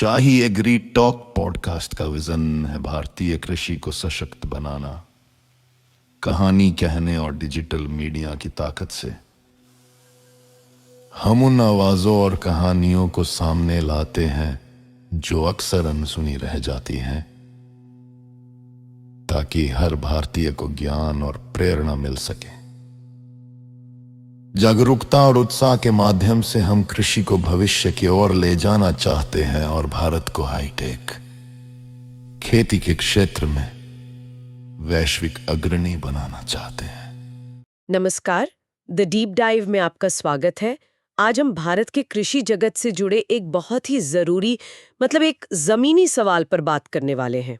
शाही agree talk podcast का vision है भारतीय कृषि को सशक्त बनाना, कहानी कहने और डिजिटल मीडिया की ताकत से हम उन आवाजों और कहानियों को सामने लाते हैं जो अक्सर अनसुनी रह जाती हैं, ताकि हर भारतीय को ज्ञान और प्रेरणा मिल सके। जागरूकता और उत्साह के माध्यम से हम कृषि को भविष्य की ओर ले जाना चाहते हैं और भारत को हाईटेक खेती के क्षेत्र में वैश्विक अग्रणी बनाना चाहते हैं। नमस्कार, द डीप डाइव में आपका स्वागत है। आज हम भारत के कृषि जगत से जुड़े एक बहुत ही जरूरी एक जमीनी सवाल पर बात करने वाले हैं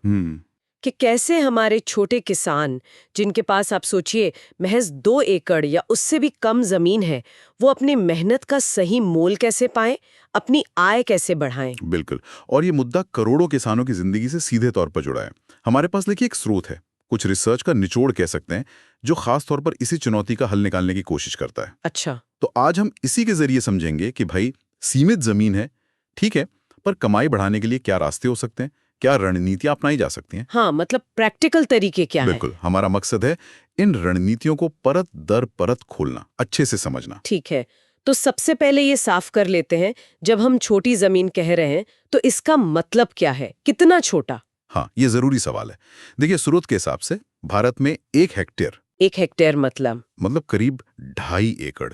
कि कैसे हमारे छोटे किसान, जिनके पास आप सोचिए महज 2 एकड़ या उससे भी कम जमीन है, वो अपनी मेहनत का सही मोल कैसे पाएं, अपनी आय कैसे बढ़ाएं। बिल्कुल, और ये मुद्दा करोड़ों किसानों की जिंदगी से सीधे तौर पर जुड़ा है। हमारे पास देखिए एक स्रोत है, कुछ रिसर्च का निचोड़ कह सकते हैं, जो खास तौर पर इसी चुनौती का हल निकालने की कोशिश करता है। अच्छा, तो आज हम इसी के जरिए समझेंगे कि भाई सीमित जमीन है, ठीक है, पर कमाई बढ़ाने के लिए क्या रास्ते हो सकते हैं, क्या रणनीतियां अपनाई जा सकती हैं। हाँ, प्रैक्टिकल तरीके क्या हैं? बिल्कुल, हमारा मकसद है इन रणनीतियों को परत दर परत खोलना, अच्छे से समझना। ठीक है, तो सबसे पहले ये साफ कर लेते हैं, जब हम छोटी जमीन कह रहे हैं तो इसका मतलब क्या है, कितना छोटा? हाँ, ये जरूरी सवाल है। देखिए, स्रोत के हिसाब से भारत में 1 हेक्टेयर मतलब करीब 2.5 एकड़।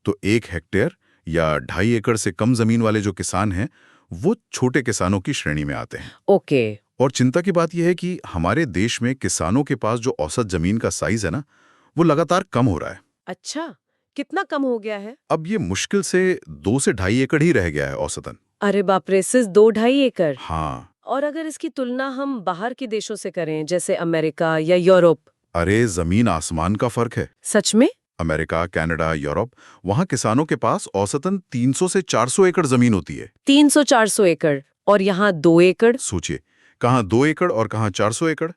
तो 1 हेक्टेयर या 2.5 एकड़ से कम जमीन वाले जो किसान हैं, वो छोटे किसानों की श्रेणी में आते हैं। ओके। और चिंता की बात यह है कि हमारे देश में किसानों के पास जो औसत जमीन का साइज है ना, वो लगातार कम हो रहा है। अच्छा, कितना कम हो गया है? अब ये मुश्किल से 2 से 2.5 एकड़ ही रह गया है औसतन। अरे बाप रे, सिर्फ 2-2.5 एकड़? हाँ। और अगर इसकी तुलना हम बाहर के देशों से करें, जैसे अमेरिका या यूरोप? अरे जमीन आसमान का फर्क है। सच में? अमेरिका, कनाडा, यूरोप, वहां किसानों के पास औसतन 300 से 400 एकड़ जमीन होती है। 300-400 एकड़ और यहाँ 2 एकड़? सोचिए, कहाँ 2 एकड़ और कहाँ 400 एकड़।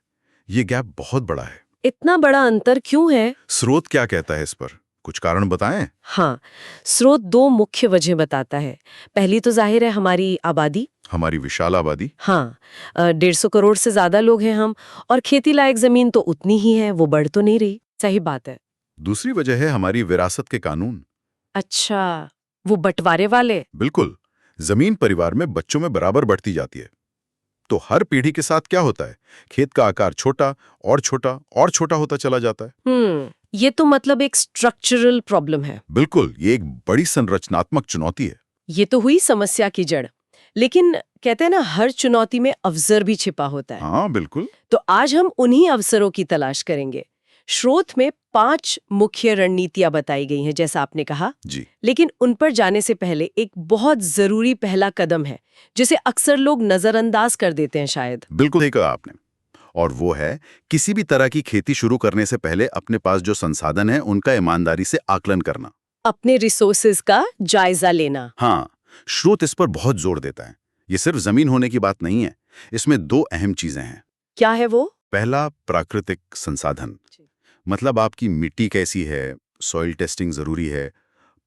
ये गैप बहुत बड़ा है। इतना बड़ा अंतर क्यों है? स्रोत क्या कहता है इस पर, कुछ कारण बताएं? हाँ, स्रोत 2 मुख्य वजह बताता है। पहली तो जाहिर है हमारी आबादी। हमारी विशाल आबादी। हाँ, 150 करोड़ से ज्यादा लोग हैं हम, और खेती लायक जमीन तो उतनी ही है, वो बढ़ तो नहीं रही। सही बात है। दूसरी वजह है हमारी विरासत के कानून। अच्छा, वो बंटवारे वाले? बिल्कुल, जमीन परिवार में बच्चों में बराबर बढ़ती जाती है। तो हर पीढ़ी के साथ क्या होता है, खेत का आकार छोटा और छोटा और छोटा होता चला जाता है। ये तो एक स्ट्रक्चरल प्रॉब्लम है। बिल्कुल, ये एक बड़ी संरचनात्मक चुनौती है। ये तो हुई समस्या की जड़। लेकिन कहते हैं ना, हर चुनौती में अवसर भी छिपा होता है। हाँ बिल्कुल। तो आज हम उन्हीं अवसरों की तलाश करेंगे। स्रोत में 5 मुख्य रणनीतियां बताई गई हैं, जैसा आपने कहा जी। लेकिन उन पर जाने से पहले एक बहुत जरूरी पहला कदम है, जिसे अक्सर लोग नजरअंदाज कर देते हैं शायद। बिल्कुल सही कहा आपने, और वो है किसी भी तरह की खेती शुरू करने से पहले अपने पास जो संसाधन है उनका ईमानदारी से आकलन करना, अपने रिसोर्सेज का जायजा लेना। हाँ, स्रोत इस पर बहुत जोर देता है। ये सिर्फ जमीन होने की बात नहीं है, इसमें 2 अहम चीजें हैं। क्या है वो? पहला, प्राकृतिक संसाधन, मतलब आपकी मिट्टी कैसी है, सॉइल टेस्टिंग जरूरी है,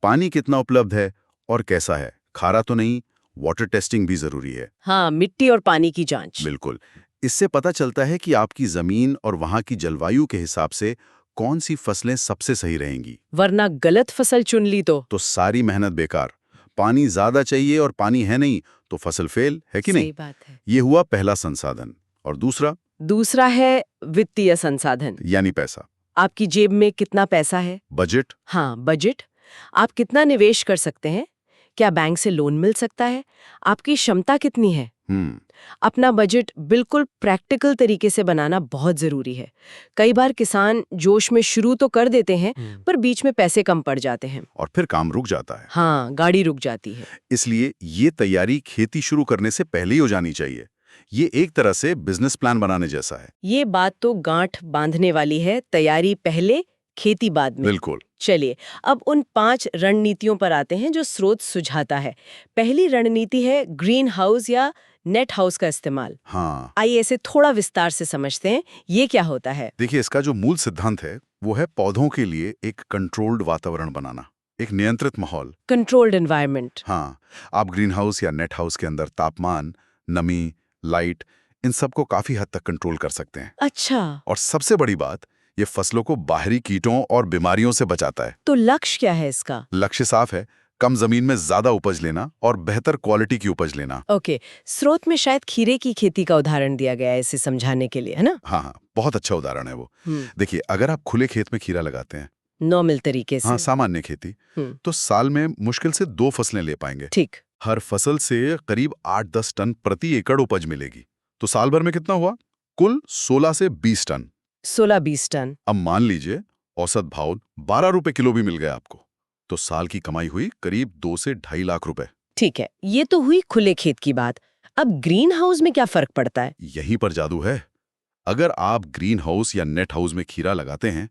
पानी कितना उपलब्ध है और कैसा है, खारा तो नहीं, वाटर टेस्टिंग भी जरूरी है। हाँ, मिट्टी और पानी की जांच। बिल्कुल, इससे पता चलता है कि आपकी जमीन और वहां की जलवायु के हिसाब से कौन सी फसलें सबसे सही रहेंगी। वरना गलत फसल चुन ली तो सारी मेहनत बेकार। पानी ज्यादा चाहिए और पानी है नहीं तो फसल फेल, है कि नहीं? सही बात है। ये हुआ पहला संसाधन। और दूसरा है वित्तीय संसाधन, यानी पैसा। आपकी जेब में कितना पैसा है। बजट। हाँ, बजट। आप कितना निवेश कर सकते हैं, क्या बैंक से लोन मिल सकता है, आपकी क्षमता कितनी है। अपना बजट बिल्कुल प्रैक्टिकल तरीके से बनाना बहुत जरूरी है। कई बार किसान जोश में शुरू तो कर देते हैं, पर बीच में पैसे कम पड़ जाते हैं और फिर काम रुक जाता है। हाँ, गाड़ी रुक जाती है। इसलिए ये तैयारी खेती शुरू करने से पहले ही हो जानी चाहिए। ये एक तरह से बिजनेस प्लान बनाने जैसा है। ये बात तो गांठ बांधने वाली है, तैयारी पहले खेती बाद में। बिल्कुल। चलिए, अब उन 5 रणनीतियों पर आते हैं जो स्रोत सुझाता है। पहली रणनीति है ग्रीन हाउस या नेट हाउस का इस्तेमाल। हाँ, आइए इसे थोड़ा विस्तार से समझते हैं, ये क्या होता है। देखिए, इसका जो मूल सिद्धांत है वो है पौधों के लिए एक कंट्रोल्ड वातावरण बनाना। एक नियंत्रित माहौल। Controlled environment. हाँ, आप ग्रीन हाउस या नेट हाउस के अंदर तापमान, नमी, लाइट, इन सबको काफी हद तक कंट्रोल कर सकते हैं। अच्छा, और सबसे बड़ी बात, ये फसलों को बाहरी कीटों और बीमारियों से बचाता है। तो लक्ष्य क्या है इसका? लक्ष्य साफ है, कम जमीन में ज्यादा उपज लेना और बेहतर क्वालिटी की उपज लेना। ओके, स्रोत में शायद खीरे की खेती का उदाहरण दिया गया है इसे समझाने के लिए, है ना? हाँ, बहुत अच्छा उदाहरण है वो। देखिए, अगर आप खुले खेत में खीरा लगाते हैं, नॉर्मल तरीके से। हाँ, सामान्य खेती, तो साल में मुश्किल से 2 फसलें ले पाएंगे। ठीक। हर फसल से करीब 8-10 टन प्रति एकड़ उपज मिलेगी। तो साल भर में कितना हुआ? कुल 16 से 20 टन। 16-20 टन। अब मान लीजिए औसत भाव 12 रुपए किलो भी मिल गया आपको, तो साल की कमाई हुई करीब 2 से 2.5 लाख रुपए। ठीक है, ये तो हुई खुले खेत की बात। अब ग्रीन हाउस में क्या फर्क पड़ता है? यहीं पर जादू है। अगर आप ग्रीन हाउस या नेट हाउस में खीरा लगाते हैं,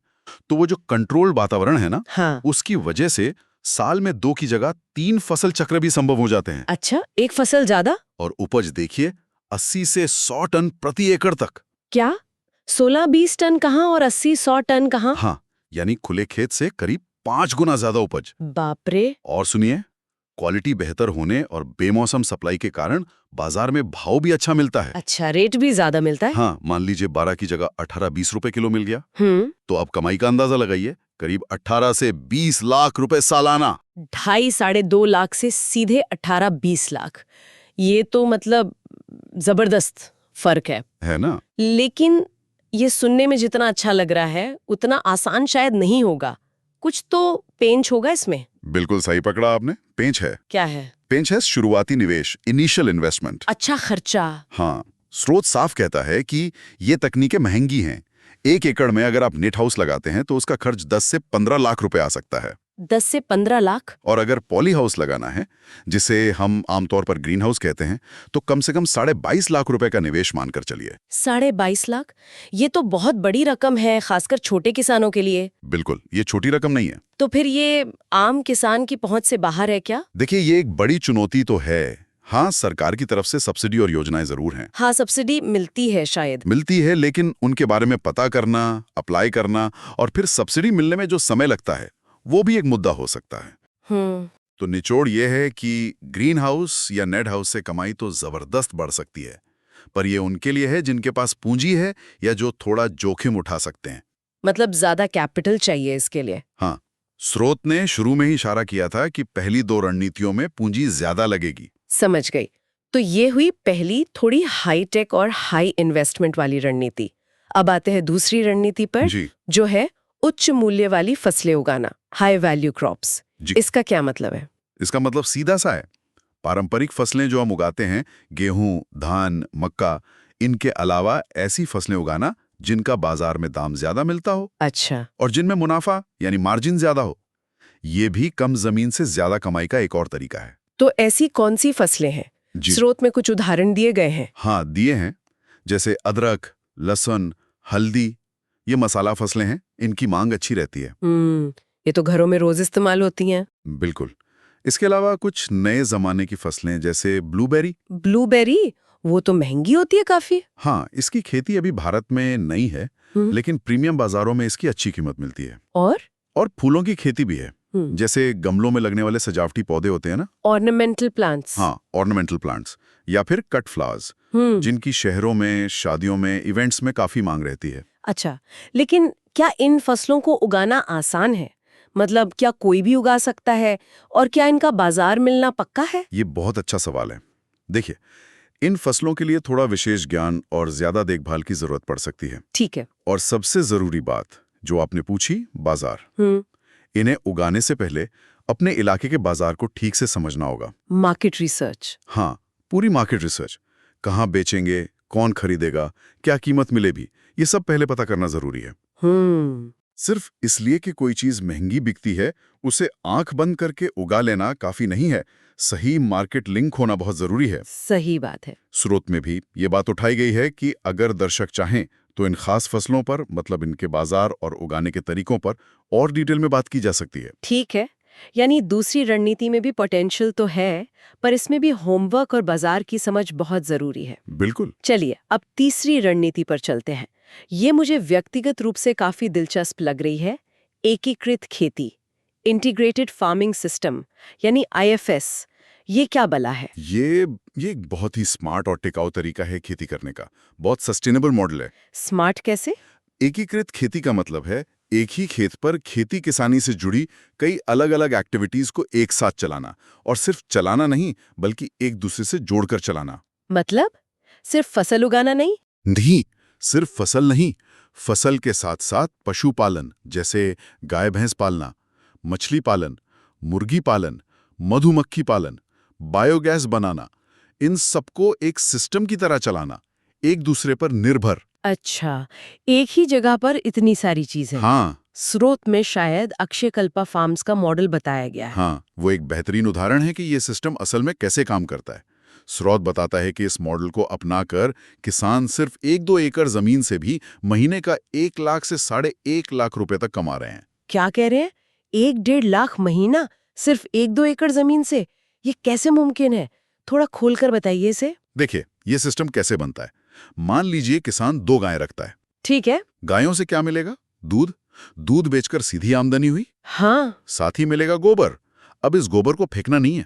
तो वो जो कंट्रोल्ड वातावरण है ना, हाँ। उसकी वजह से साल में 2 की जगह 3 फसल चक्र भी संभव हो जाते हैं। अच्छा, एक फसल ज्यादा? और उपज देखिए, 80 से 100 टन प्रति एकड़ तक। क्या 16-20 टन कहाँ और 80-100 टन कहाँ? हाँ, यानी खुले खेत से करीब 5 गुना ज्यादा उपज। बाप रे। और सुनिए, क्वालिटी बेहतर होने और बेमौसम सप्लाई के कारण बाजार में भाव भी अच्छा मिलता है। अच्छा, रेट भी ज्यादा मिलता है? हाँ, मान लीजिए 12 की जगह 18-20 रुपए किलो मिल गया, हम्म। तो अब कमाई का अंदाजा लगाइए, करीब 18 से 20 लाख रुपए सालाना। 2.5-2.5 लाख से सीधे 18-20 लाख। ये तो मतलब जबरदस्त फर्क है ना? लेकिन ये सुनने में जितना अच्छा लग रहा है उतना आसान शायद नहीं होगा। कुछ तो पेंच होगा इसमें। बिल्कुल सही पकड़ा आपने, पेंच है। क्या है? पेंच है शुरुआती निवेश, इनिशियल इन्वेस्टमेंट। अच्छा, खर्चा। हाँ, स्रोत साफ कहता है कि ये तकनीकें महंगी हैं। 1 एकड़ में अगर आप नेट हाउस लगाते हैं तो उसका खर्च 10 से 15 लाख रुपए आ सकता है। 10 से 15 लाख? और अगर पॉली हाउस लगाना है, जिसे हम आमतौर पर ग्रीन हाउस कहते हैं, तो कम से कम 22.5 लाख रुपए का निवेश मानकर चलिए। 22.5 लाख? ये तो बहुत बड़ी रकम है, खासकर छोटे किसानों के लिए। बिल्कुल, ये छोटी रकम नहीं है। तो फिर ये आम किसान की पहुंच से बाहर है क्या? देखिए, ये एक बड़ी चुनौती तो है। हाँ, सरकार की तरफ से सब्सिडी और योजनाएं जरूर हैं। हाँ, सब्सिडी मिलती है शायद। मिलती है, लेकिन उनके बारे में पता करना, अप्लाई करना और फिर सब्सिडी मिलने में जो समय लगता है, वो भी एक मुद्दा हो सकता है। तो निचोड़ ये है कि ग्रीन हाउस या नेट हाउस से कमाई तो जबरदस्त बढ़ सकती है, पर ये उनके लिए है जिनके पास पूंजी है या जो थोड़ा जोखिम उठा सकते हैं। मतलब ज्यादा कैपिटल चाहिए इसके लिए। हाँ, स्रोत ने शुरू में ही इशारा किया था कि पहली 2 रणनीतियों में पूंजी ज्यादा लगेगी। समझ गई। तो ये हुई पहली थोड़ी हाई टेक और हाई इन्वेस्टमेंट वाली रणनीति। अब आते हैं दूसरी रणनीति पर, जो है उच्च मूल्य वाली फसलें उगाना, हाई वैल्यू क्रॉप्स। इसका क्या मतलब है? इसका मतलब सीधा सा है। पारंपरिक फसलें जो हम उगाते हैं, गेहूं, धान, मक्का, इनके अलावा ऐसी फसलें उगाना जिनका बाजार में दाम ज्यादा मिलता हो। अच्छा। और जिनमें मुनाफा यानी मार्जिन ज्यादा हो। ये भी कम जमीन से ज्यादा कमाई का एक और तरीका है। तो ऐसी कौन सी फसलें हैं? स्रोत में कुछ उदाहरण दिए गए हैं। हाँ, दिए हैं। जैसे अदरक, लहसुन, हल्दी, ये मसाला फसलें हैं, इनकी मांग अच्छी रहती है। ये तो घरों में रोज इस्तेमाल होती हैं। बिल्कुल। इसके अलावा कुछ नए जमाने की फसलें जैसे ब्लूबेरी। ब्लूबेरी? वो तो महंगी होती है काफी। हाँ, इसकी खेती अभी भारत में नहीं है, लेकिन प्रीमियम बाजारों में इसकी अच्छी कीमत मिलती है। और फूलों की खेती भी है, जैसे गमलों में लगने वाले सजावटी पौधे होते हैं ना, ऑर्नामेंटल प्लांट्स। हाँ, ऑर्नामेंटल प्लांट्स या फिर कट फ्लावर्स, जिनकी शहरों में, शादियों में, इवेंट्स में काफी मांग रहती है। अच्छा, लेकिन क्या इन फसलों को उगाना आसान है? मतलब क्या कोई भी उगा सकता है? और क्या इनका बाजार मिलना पक्का है? ये बहुत अच्छा सवाल है। देखिए, इन फसलों के लिए थोड़ा विशेष ज्ञान और ज्यादा देखभाल की जरूरत पड़ सकती है। ठीक है। और सबसे जरूरी बात जो आपने पूछी, बाजार। इन्हें उगाने से पहले अपने इलाके के बाजार को ठीक से समझना होगा। Market research. हाँ, पूरी मार्केट रिसर्च। कहाँ बेचेंगे, कौन खरीदेगा, क्या कीमत मिलेगी, ये सब पहले पता करना जरूरी है। सिर्फ इसलिए कि कोई चीज महंगी बिकती है, उसे आंख बंद करके उगा लेना काफी नहीं है। सही मार्केट लिंक होना बहुत जरूरी है। सही बात है। स्रोत में भी ये बात उठाई गई है कि अगर दर्शक चाहें तो इन खास फसलों पर, मतलब इनके बाजार और उगाने के तरीकों पर और डिटेल में बात की जा सकती है। ठीक है, यानी दूसरी रणनीति में भी पोटेंशियल तो है, पर इसमें भी होमवर्क और बाजार की समझ बहुत जरूरी है। बिल्कुल। चलिए अब तीसरी रणनीति पर चलते हैं। ये मुझे व्यक्तिगत रूप से काफी दिलचस्प लग रही है, एकीकृत खेती। इंटीग्रेटेड फार्मिंग सिस्टम यानी IFS, ये क्या बला है? ये एक बहुत ही स्मार्ट और टिकाऊ तरीका है खेती करने का। बहुत सस्टेनेबल मॉडल है। स्मार्ट कैसे? एकीकृत खेती का मतलब है एक ही खेत पर खेती किसानी से जुड़ी कई अलग अलग एक्टिविटीज को एक साथ चलाना, और सिर्फ चलाना नहीं बल्कि एक दूसरे से जोड़कर चलाना। मतलब सिर्फ फसल उगाना नहीं? नहीं, सिर्फ फसल नहीं, फसल के साथ साथ पशुपालन जैसे गाय भैंस पालना, मछली पालन, मुर्गी पालन, मधुमक्खी पालन, बायोगैस बनाना, इन सबको एक सिस्टम की तरह चलाना, एक दूसरे पर निर्भर। अच्छा, एक ही जगह पर इतनी सारी चीजें। हाँ स्रोत में शायद अक्षयकल्पा फार्म्स का मॉडल बताया गया है। हाँ, वो एक बेहतरीन उदाहरण है कि ये सिस्टम असल में कैसे काम करता है। स्रोत बताता है कि इस मॉडल को अपनाकर किसान सिर्फ 1-2 एकड़ जमीन से भी महीने का 1 लाख से 1.5 लाख रुपए तक कमा रहे हैं। क्या कह रहे हैं? 1-1.5 लाख महीना सिर्फ 1-2 एकड़ जमीन से? ये कैसे मुमकिन है? थोड़ा खोलकर बताइए इसे। देखिए, ये सिस्टम कैसे बनता है। मान लीजिए किसान 2 गायें रखता है। ठीक है। गायों से क्या मिलेगा? दूध। दूध बेचकर सीधी आमदनी हुई। हाँ। साथ ही मिलेगा गोबर। अब इस गोबर को फेंकना नहीं है,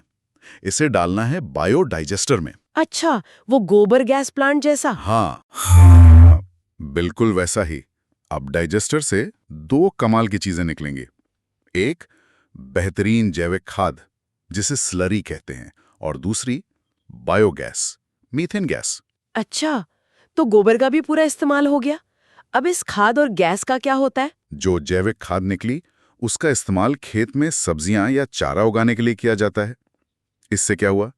इसे डालना है बायोडाइजेस्टर में। अच्छा, वो गोबर गैस प्लांट जैसा? हाँ, बिल्कुल वैसा ही। अब डाइजेस्टर से 2 कमाल की चीजें निकलेंगी। एक बेहतरीन जैविक खाद जिसे स्लरी कहते हैं, और दूसरी बायोगैस, मीथेन गैस। अच्छा, तो गोबर का भी पूरा इस्तेमाल हो गया। अब इस खाद और गैस का क्या होता है? जो जैविक खाद निकली उसका इस्तेमाल खेत में सब्जियां या चारा उगाने के लिए किया जाता है। इससे क्या हुआ?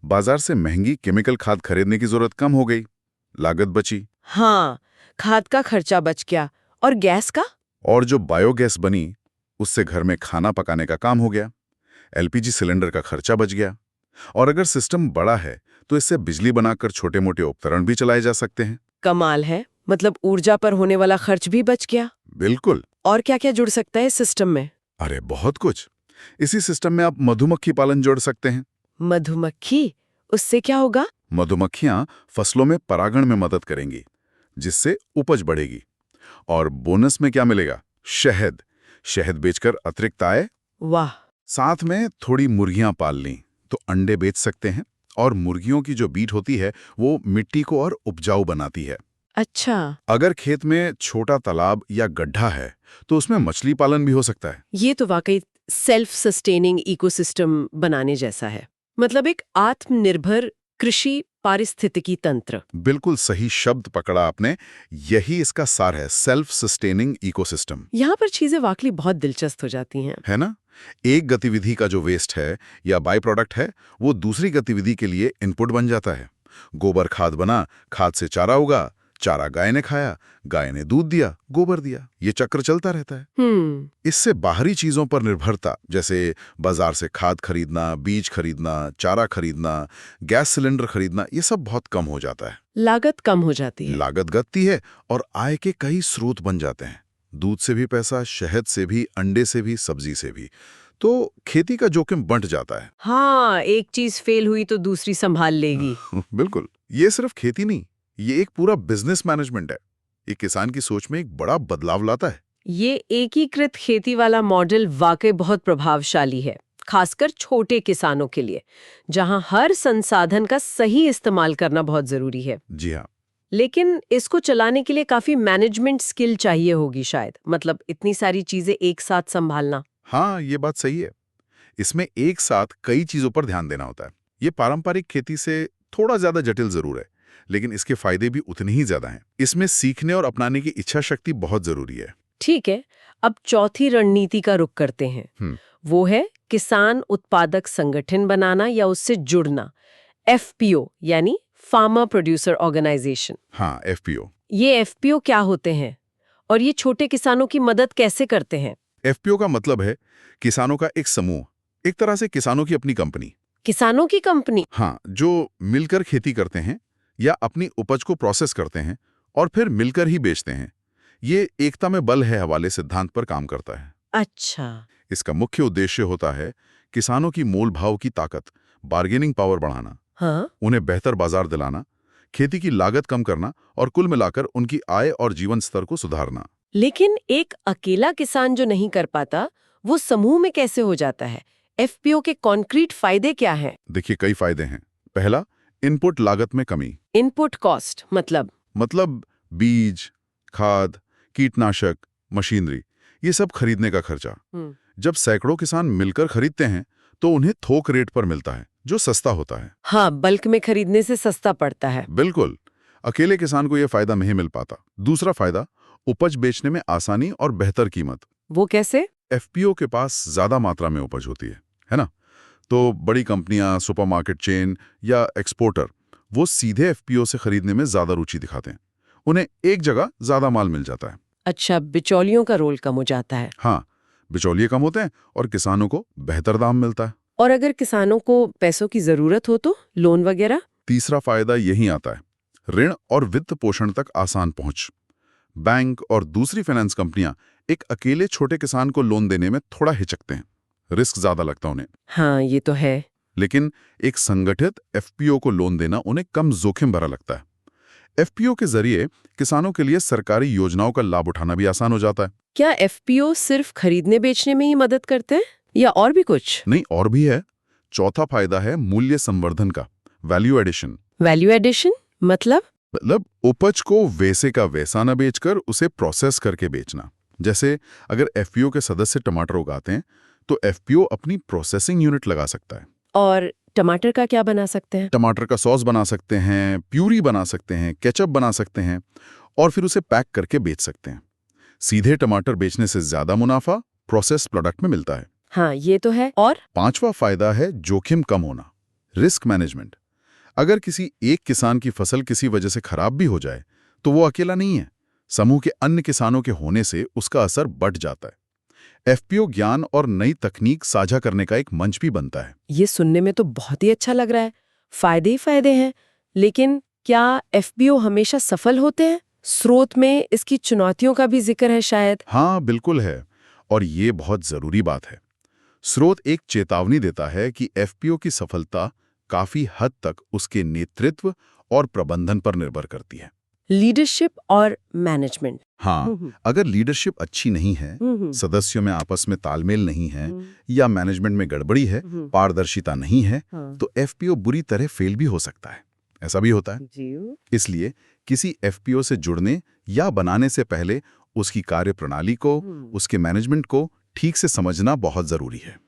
बाजार से महंगी केमिकल खाद खरीदने की जरूरत कम हो गई, लागत बची। हाँ, खाद का खर्चा बच गया। और गैस का? और जो बायोगैस बनी उससे घर में खाना पकाने का काम हो गया, LPG सिलेंडर का खर्चा बच गया। और अगर सिस्टम बड़ा है तो इससे बिजली बनाकर छोटे मोटे उपकरण भी चलाए जा सकते हैं। कमाल है, मतलब ऊर्जा पर होने वाला खर्च भी बच गया। बिल्कुल। और क्या क्या जुड़ सकता है इस सिस्टम में? अरे बहुत कुछ। इसी सिस्टम में आप मधुमक्खी पालन जोड़ सकते हैं। मधुमक्खी? उससे क्या होगा? मधुमक्खियां फसलों में परागण में मदद करेंगी, जिससे उपज बढ़ेगी। और बोनस में क्या मिलेगा? शहद। शहद बेचकर अतिरिक्त आय। वाह। साथ में थोड़ी मुर्गियां पाल लीं तो अंडे बेच सकते हैं, और मुर्गियों की जो बीट होती है वो मिट्टी को और उपजाऊ बनाती है। अच्छा। अगर खेत में छोटा तालाब या गड्ढा है तो उसमें मछली पालन भी हो सकता है। ये तो वाकई सेल्फ सस्टेनिंग इकोसिस्टम बनाने जैसा है। मतलब एक आत्मनिर्भर कृषि पारिस्थितिकी तंत्र। बिल्कुल सही शब्द पकड़ा आपने। यही इसका सार है, सेल्फ सस्टेनिंग इकोसिस्टम। यहाँ पर चीजें वाकई बहुत दिलचस्प हो जाती हैं। है ना? एक गतिविधि का जो वेस्ट है या बाय प्रोडक्ट है वो दूसरी गतिविधि के लिए इनपुट बन जाता है। गोबर खाद बना, खाद से चारा उगा, चारा गाय ने खाया, गाय ने दूध दिया, गोबर दिया, ये चक्र चलता रहता है। इससे बाहरी चीजों पर निर्भरता, जैसे बाजार से खाद खरीदना, बीज खरीदना, चारा खरीदना, गैस सिलेंडर खरीदना, ये सब बहुत कम हो जाता है। लागत कम हो जाती है। लागत घटती है और आय के कई स्रोत बन जाते हैं। दूध से भी पैसा, शहद से भी, अंडे से भी, सब्जी से भी। तो खेती का जोखिम बढ़ जाता है। हाँ, एक चीज फेल हुई तो दूसरी संभाल लेगी। बिल्कुल। ये सिर्फ खेती नहीं, ये एक पूरा बिजनेस मैनेजमेंट है। ये किसान की सोच में एक बड़ा बदलाव लाता है। ये एकीकृत खेती वाला मॉडल वाकई बहुत प्रभावशाली है, खासकर छोटे किसानों के लिए, जहां हर संसाधन का सही इस्तेमाल करना बहुत जरूरी है। जी हाँ। लेकिन इसको चलाने के लिए काफी मैनेजमेंट स्किल चाहिए होगी शायद, मतलब इतनी सारी चीजें एक साथ संभालना। हाँ, ये बात सही है। इसमें एक साथ कई चीजों पर ध्यान देना होता है। ये पारंपरिक खेती से थोड़ा ज्यादा जटिल जरूर है, लेकिन इसके फायदे भी उतने ही ज्यादा हैं। इसमें सीखने और अपनाने की इच्छा शक्ति बहुत जरूरी है। ठीक है, अब चौथी रणनीति का रुख करते हैं। वो है किसान उत्पादक संगठन बनाना या उससे जुड़ना, FPO यानी फार्मर प्रोड्यूसर ऑर्गेनाइजेशन। हाँ, FPO। ये FPO क्या होते हैं और ये छोटे किसानों की मदद कैसे करते हैं? FPO का मतलब है किसानों का एक समूह, एक तरह से किसानों की अपनी कंपनी। किसानों की कंपनी? हाँ, जो मिलकर खेती करते हैं या अपनी उपज को प्रोसेस करते हैं और फिर मिलकर ही बेचते हैं। ये एकता में बल है हवाले सिद्धांत पर काम करता है। अच्छा। इसका मुख्य उद्देश्य होता है किसानों की मोल भाव की ताकत, बार्गेनिंग पावर बढ़ाना, हाँ? उन्हें बेहतर बाजार दिलाना, खेती की लागत कम करना और कुल मिलाकर उनकी आय और जीवन स्तर को सुधारना। लेकिन एक अकेला किसान जो नहीं कर पाता, वो समूह में कैसे हो जाता है? एफपीओ के कॉन्क्रीट फायदे क्या हैं? देखिए, कई फायदे हैं। पहला, इनपुट लागत में कमी। इनपुट कॉस्ट मतलब बीज, खाद, कीटनाशक, मशीनरी, ये सब खरीदने का खर्चा। जब सैकड़ों किसान मिलकर खरीदते हैं तो उन्हें थोक रेट पर मिलता है, जो सस्ता होता है। हाँ, बल्क में खरीदने से सस्ता पड़ता है। बिल्कुल, अकेले किसान को यह फायदा नहीं मिल पाता। दूसरा फायदा, उपज बेचने में आसानी और बेहतर कीमत। वो कैसे? एफपीओ के पास ज्यादा मात्रा में उपज होती है ना? तो बड़ी कंपनियां, सुपरमार्केट चेन या एक्सपोर्टर, वो सीधे एफपीओ से खरीदने में ज्यादा रुचि दिखाते हैं। उन्हें एक जगह ज्यादा माल मिल जाता है। अच्छा, बिचौलियों का रोल कम हो जाता है। हाँ, बिचौलिए कम होते हैं और किसानों को बेहतर दाम मिलता है। और अगर किसानों को पैसों की जरूरत हो तो लोन वगैरह? तीसरा फायदा यही आता है, ऋण और वित्त पोषण तक आसान पहुंच। बैंक और दूसरी फाइनेंस कंपनियां एक अकेले छोटे किसान को लोन देने में थोड़ा हिचकते हैं, रिस्क ज्यादा लगता है उन्हें। हाँ, ये तो है। लेकिन एक संगठित एफपीओ को लोन देना उन्हें कम जोखिम भरा लगता है। एफपीओ के जरिए किसानों के लिए सरकारी योजनाओं का लाभ उठाना भी आसान हो जाता है। क्या एफपीओ सिर्फ खरीदने बेचने में ही मदद करते हैं या और भी कुछ? नहीं, और भी है। चौथा फायदा है मूल्य संवर्धन का, वैल्यू एडिशन। वैल्यू एडिशन मतलब उपज को वैसे का वैसा न बेचकर उसे प्रोसेस करके बेचना। जैसे अगर एफपीओ के सदस्य टमाटर उगाते हैं तो एफपीओ अपनी प्रोसेसिंग यूनिट लगा सकता है। और टमाटर का क्या बना सकते हैं? टमाटर का सॉस बना सकते हैं, प्यूरी बना सकते हैं, केचप बना सकते हैं और फिर उसे पैक करके बेच सकते हैं। सीधे टमाटर बेचने से ज्यादा मुनाफा प्रोसेस प्रोडक्ट में मिलता है। हाँ, ये तो है। और पांचवा फायदा है जोखिम कम होना, रिस्क मैनेजमेंट। अगर किसी एक किसान की फसल किसी वजह से खराब भी हो जाए तो वो अकेला नहीं है, समूह के अन्य किसानों के होने से उसका असर बढ़ जाता है। एफपीओ ज्ञान और नई तकनीक साझा करने का एक मंच भी बनता है। ये सुनने में तो बहुत ही अच्छा लग रहा है। फायदे ही फायदे हैं। लेकिन क्या एफपीओ हमेशा सफल होते हैं? स्रोत में इसकी चुनौतियों का भी जिक्र है शायद। हाँ, बिल्कुल है, और ये बहुत जरूरी बात है। स्रोत एक चेतावनी देता है कि एफपीओ की सफलता काफी हद तक उसके नेतृत्व और प्रबंधन पर निर्भर करती है। लीडरशिप और मैनेजमेंट। हाँ, अगर लीडरशिप अच्छी नहीं है, सदस्यों में आपस में तालमेल नहीं है या मैनेजमेंट में गड़बड़ी है, पारदर्शिता नहीं है, तो एफपीओ बुरी तरह फेल भी हो सकता है। ऐसा भी होता है। इसलिए किसी एफपीओ से जुड़ने या बनाने से पहले उसकी कार्यप्रणाली को, उसके मैनेजमेंट को ठीक से समझना बहुत जरूरी है।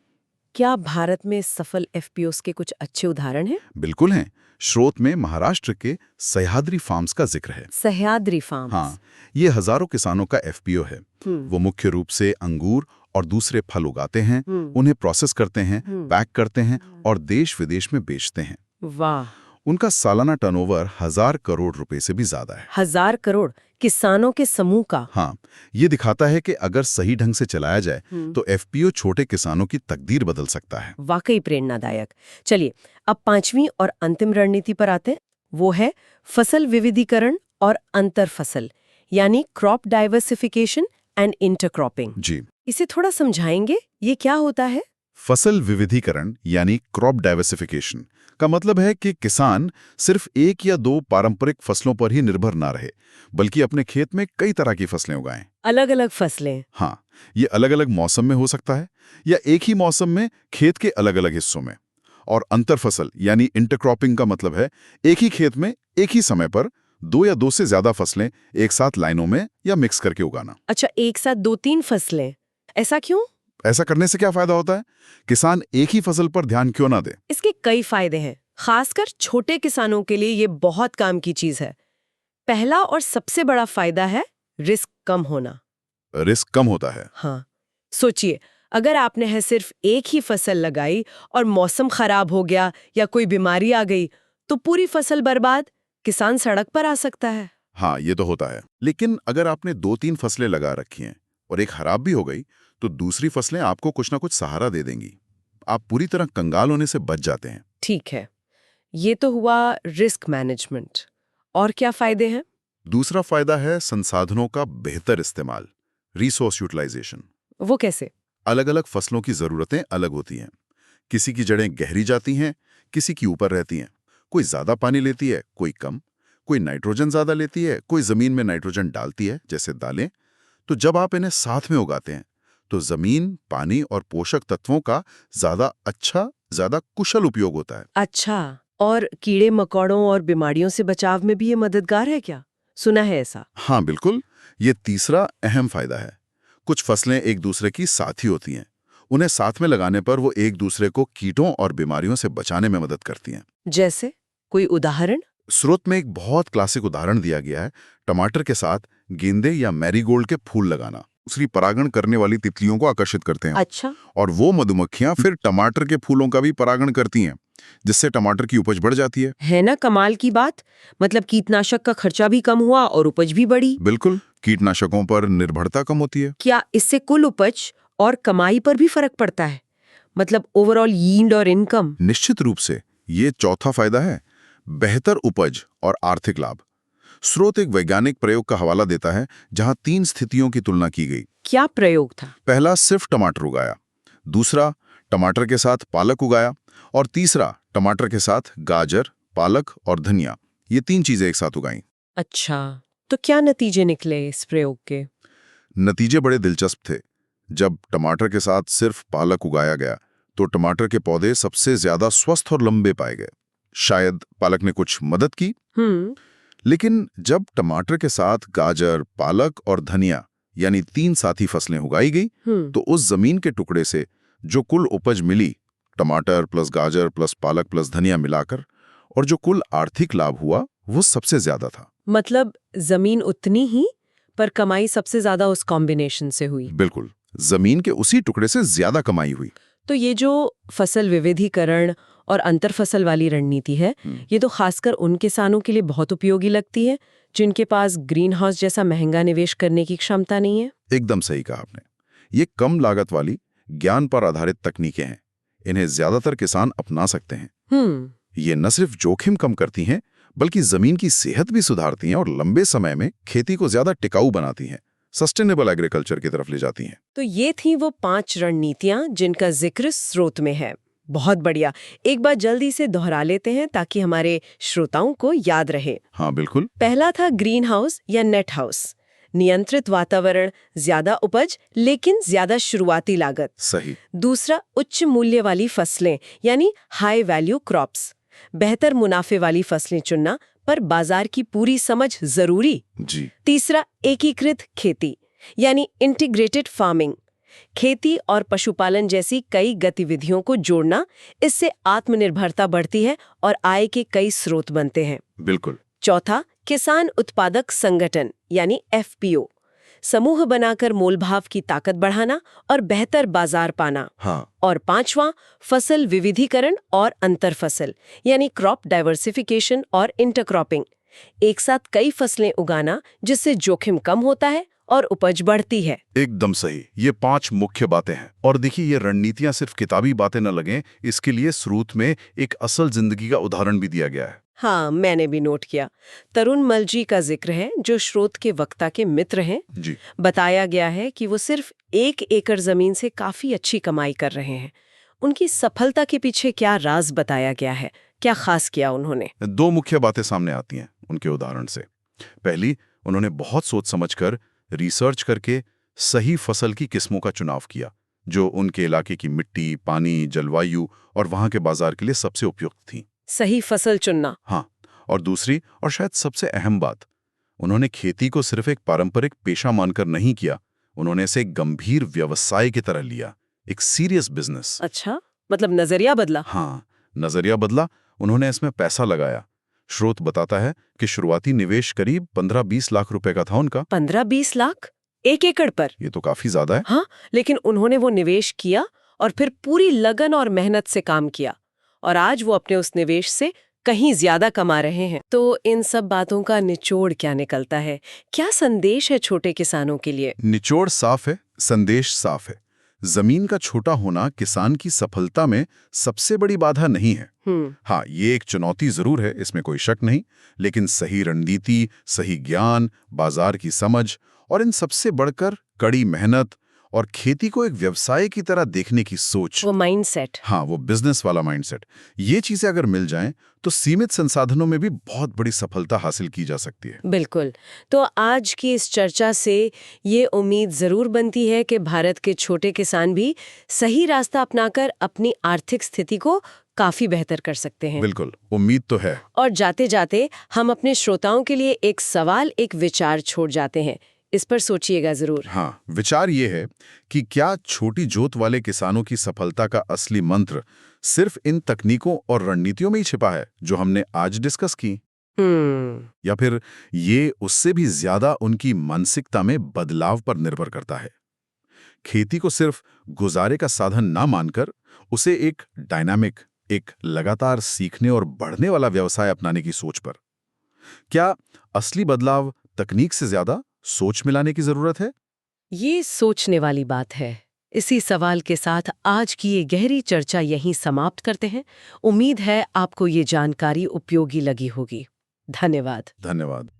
क्या भारत में सफल एफपीओस के कुछ अच्छे उदाहरण हैं? बिल्कुल हैं। स्रोत में महाराष्ट्र के सह्याद्री फार्म्स का जिक्र है। सह्याद्री फार्म्स। हाँ, ये हजारों किसानों का एफपीओ है। वो मुख्य रूप से अंगूर और दूसरे फल उगाते हैं, उन्हें प्रोसेस करते हैं, पैक करते हैं और देश विदेश में बेचते हैं। वाह! उनका सालाना टर्नओवर 1000 करोड़ रुपए से भी ज्यादा है। 1000 करोड़ किसानों के समूह का? हाँ, ये दिखाता है कि अगर सही ढंग से चलाया जाए तो एफपीओ छोटे किसानों की तकदीर बदल सकता है। वाकई प्रेरणादायक। चलिए, अब पांचवी और अंतिम रणनीति पर आते हैं। वो है फसल विविधीकरण और अंतर फसल, यानी क्रॉप डाइवर्सिफिकेशन एंड इंटरक्रॉपिंग। जी, इसे थोड़ा समझाएंगे, ये क्या होता है? फसल विविधीकरण यानी क्रॉप डाइवर्सिफिकेशन का मतलब है कि किसान सिर्फ एक या दो पारंपरिक फसलों पर ही निर्भर ना रहे, बल्कि अपने खेत में कई तरह की फसलें उगाएं। अलग अलग फसलें? हाँ, ये अलग अलग मौसम में हो सकता है या एक ही मौसम में खेत के अलग अलग हिस्सों में। और अंतर फसल यानी इंटरक्रॉपिंग का मतलब है एक ही खेत में एक ही समय पर दो या दो से ज्यादा फसलें एक साथ लाइनों में या मिक्स करके उगाना। अच्छा, एक साथ 2-3 फसलें, ऐसा क्यों? ऐसा करने से क्या फायदा होता है? किसान एक ही फसल पर ध्यान क्यों ना दे? इसके कई फायदे हैं। खासकर छोटे किसानों के लिए ये बहुत काम की चीज है। पहला और सबसे बड़ा फायदा है रिस्क कम होना। रिस्क कम होता है। हाँ, सोचिए, अगर आपने है सिर्फ एक ही फसल लगाई और मौसम खराब हो गया या कोई बीमारी आ गई तो पूरी फसल बर्बाद, किसान सड़क पर आ सकता है। हाँ, ये तो होता है। लेकिन अगर आपने 2-3 फसलें लगा रखी हैं और एक खराब भी हो गई तो दूसरी फसलें आपको कुछ ना कुछ सहारा दे देंगी। आप पूरी तरह कंगाल होने से बच जाते हैं। ठीक है, ये तो हुआ रिस्क मैनेजमेंट। और क्या फायदे हैं? दूसरा फायदा है संसाधनों का बेहतर इस्तेमाल, रिसोर्स यूटिलाइजेशन। वो कैसे? अलग अलग फसलों की जरूरतें अलग होती हैं। किसी की जड़ें गहरी जाती हैं, किसी की ऊपर रहती हैं। कोई ज्यादा पानी लेती है, कोई कम। कोई नाइट्रोजन ज्यादा लेती है, कोई जमीन में नाइट्रोजन डालती है, जैसे दालें। तो जब आप इन्हें साथ में उगाते हैं तो जमीन, पानी और पोषक तत्वों का ज्यादा कुशल उपयोग होता है। अच्छा, और कीड़े मकोड़ों और बीमारियों से बचाव में भी ये मददगार है क्या? सुना है ऐसा। हाँ बिल्कुल, ये तीसरा अहम फायदा है। कुछ फसलें एक दूसरे की साथी होती हैं। उन्हें साथ में लगाने पर वो एक दूसरे को कीटों और बीमारियों से बचाने में मदद करती हैं। जैसे कोई उदाहरण? स्रोत में एक बहुत क्लासिक उदाहरण दिया गया है, टमाटर के साथ गेंदे या मैरीगोल्ड के फूल लगाना। दूसरी परागण करने वाली तितलियों को आकर्षित करते हैं। अच्छा। और वो मधुमक्खियां फिर टमाटर के फूलों का भी परागण करती हैं, जिससे टमाटर की उपज बढ़ जाती है ना कमाल की बात। मतलब कीटनाशक का खर्चा भी कम हुआ और उपज भी बढ़ी। बिल्कुल, कीटनाशकों पर निर्भरता कम होती है। क्या इससे कुल उपज और कमाई पर भी फर्क पड़ता है? मतलब ओवरऑल यील्ड और इनकम? निश्चित रूप से, ये चौथा फायदा है, बेहतर उपज और आर्थिक लाभ। स्रोत एक वैज्ञानिक प्रयोग का हवाला देता है जहां 3 स्थितियों की तुलना की गई। क्या प्रयोग था? पहला, सिर्फ टमाटर उगाया। दूसरा, टमाटर के साथ पालक उगाया। और तीसरा, टमाटर के साथ गाजर, पालक और धनिया, ये 3 चीजें एक साथ उगाई। अच्छा, तो क्या नतीजे निकले इस प्रयोग के? नतीजे बड़े दिलचस्प थे। जब टमाटर के साथ सिर्फ पालक उगाया गया तो टमाटर के पौधे सबसे ज्यादा स्वस्थ और लंबे पाए गए। शायद पालक ने कुछ मदद की। लेकिन जब टमाटर के साथ गाजर, पालक और धनिया यानी 3 साथी फसलें उगाई गई तो उस जमीन के टुकड़े से जो कुल उपज मिली, टमाटर प्लस गाजर प्लस पालक प्लस धनिया मिलाकर, और जो कुल आर्थिक लाभ हुआ वो सबसे ज्यादा था। मतलब जमीन उतनी ही, पर कमाई सबसे ज्यादा उस कॉम्बिनेशन से हुई। बिल्कुल, जमीन के उसी टुकड़े से ज्यादा कमाई हुई। तो ये जो फसल विविधीकरण और अंतर फसल वाली रणनीति है, ये तो खासकर उन किसानों के लिए बहुत उपयोगी लगती है जिनके पास ग्रीन हाउस जैसा महंगा निवेश करने की क्षमता नहीं है। एकदम सही कहा आपने। ये कम लागत वाली, ज्ञान पर आधारित तकनीकें हैं। इन्हें ज्यादातर किसान अपना सकते हैं। ये न सिर्फ जोखिम कम करती हैं, बल्कि जमीन की सेहत भी सुधारती हैं और लंबे समय में खेती को ज्यादा टिकाऊ बनाती हैं, सस्टेनेबल एग्रीकल्चर की तरफ ले जाती हैं। तो ये थी वो 5 रणनीतियां जिनका जिक्र स्रोत में है। बहुत बढ़िया। एक बार जल्दी से दोहरा लेते हैं ताकि हमारे श्रोताओं को याद रहे। हाँ बिल्कुल। पहला था ग्रीन हाउस या नेट हाउस, नियंत्रित वातावरण, ज्यादा उपज लेकिन ज्यादा शुरुआती लागत। सही। दूसरा, उच्च मूल्य वाली फसलें यानी हाई वैल्यू क्रॉप्स, बेहतर मुनाफे वाली फसलें चुनना, पर बाजार की पूरी समझ जरूरी। जी। तीसरा, एकीकृत खेती यानी इंटीग्रेटेड फार्मिंग, खेती और पशुपालन जैसी कई गतिविधियों को जोड़ना। इससे आत्मनिर्भरता बढ़ती है और आय के कई स्रोत बनते हैं। बिल्कुल। चौथा, किसान उत्पादक संगठन यानी एफपीओ, समूह बनाकर मोलभाव की ताकत बढ़ाना और बेहतर बाजार पाना। हाँ। और पांचवां, फसल विविधीकरण और अंतर फसल यानी क्रॉप डाइवर्सिफिकेशन और इंटरक्रॉपिंग, एक साथ कई फसलें उगाना जिससे जोखिम कम होता है और उपज बढ़ती है। एकदम सही। ये 5 मुख्य बातें हैं। और देखिए, ये रणनीतियां सिर्फ किताबी बातें न लगें, इसके लिए स्रोत में एक असल जिंदगी का उदाहरण भी दिया गया है। हाँ, मैंने भी नोट किया। तरुण मल जी का जिक्र है, जो स्रोत के वक्ता के मित्र हैं। जी। बताया गया है कि वो सिर्फ 1 एकड़ जमीन से काफी अच्छी कमाई कर रहे हैं। उनकी सफलता के पीछे क्या राज बताया गया है? क्या खास किया उन्होंने? 2 मुख्य बातें सामने आती हैं उनके उदाहरण से। पहली, उन्होंने बहुत सोच समझकर, रिसर्च करके सही फसल की किस्मों का चुनाव किया, जो उनके इलाके की मिट्टी, पानी, जलवायु और वहां के बाजार के लिए सबसे उपयुक्त थी। सही फसल चुनना। हाँ। और दूसरी, और शायद सबसे अहम बात, उन्होंने खेती को सिर्फ एक पारंपरिक पेशा मानकर नहीं किया, उन्होंने इसे एक गंभीर व्यवसाय की तरह लिया, एक सीरियस बिजनेस। अच्छा, मतलब नजरिया बदला। हाँ, नजरिया बदला। उन्होंने इसमें पैसा लगाया। स्रोत बताता है कि शुरुआती निवेश करीब 15-20 लाख रुपए का था उनका। 15-20 लाख 1 एकड़ पर? ये तो काफी ज्यादा है। हाँ, लेकिन उन्होंने वो निवेश किया और फिर पूरी लगन और मेहनत से काम किया, और आज वो अपने उस निवेश से कहीं ज्यादा कमा रहे हैं। तो इन सब बातों का निचोड़ क्या निकलता है? क्या संदेश है छोटे किसानों के लिए? निचोड़ साफ है, संदेश साफ है। जमीन का छोटा होना किसान की सफलता में सबसे बड़ी बाधा नहीं है। हाँ, ये एक चुनौती जरूर है, इसमें कोई शक नहीं, लेकिन सही रणनीति, सही ज्ञान, बाजार की समझ और इन सबसे बढ़कर कड़ी मेहनत और खेती को एक व्यवसाय की तरह देखने की सोच, वो माइंडसेट। हाँ, वो बिजनेस वाला माइंडसेट, ये चीजें अगर मिल जाएं तो सीमित संसाधनों में भी बहुत बड़ी सफलता हासिल की जा सकती है। बिल्कुल। तो आज की इस चर्चा से ये उम्मीद जरूर बनती है कि भारत के छोटे किसान भी सही रास्ता अपनाकर अपनी आर्थिक स्थिति को काफी बेहतर कर सकते हैं। बिल्कुल, उम्मीद तो है। और जाते जाते हम अपने श्रोताओं के लिए एक सवाल, एक विचार छोड़ जाते हैं। इस पर सोचिएगा जरूर। हाँ, विचार ये है कि क्या छोटी जोत वाले किसानों की सफलता का असली मंत्र सिर्फ इन तकनीकों और रणनीतियों में ही छिपा है जो हमने आज डिस्कस की, या फिर ये उससे भी ज्यादा उनकी मानसिकता में बदलाव पर निर्भर करता है? खेती को सिर्फ गुजारे का साधन ना मानकर उसे एक डायनामिक, एक लगातार सीखने और बढ़ने वाला व्यवसाय अपनाने की सोच पर। क्या असली बदलाव तकनीक से ज्यादा सोच मिलाने की जरूरत है? ये सोचने वाली बात है। इसी सवाल के साथ आज की ये गहरी चर्चा यहीं समाप्त करते हैं। उम्मीद है आपको ये जानकारी उपयोगी लगी होगी। धन्यवाद। धन्यवाद।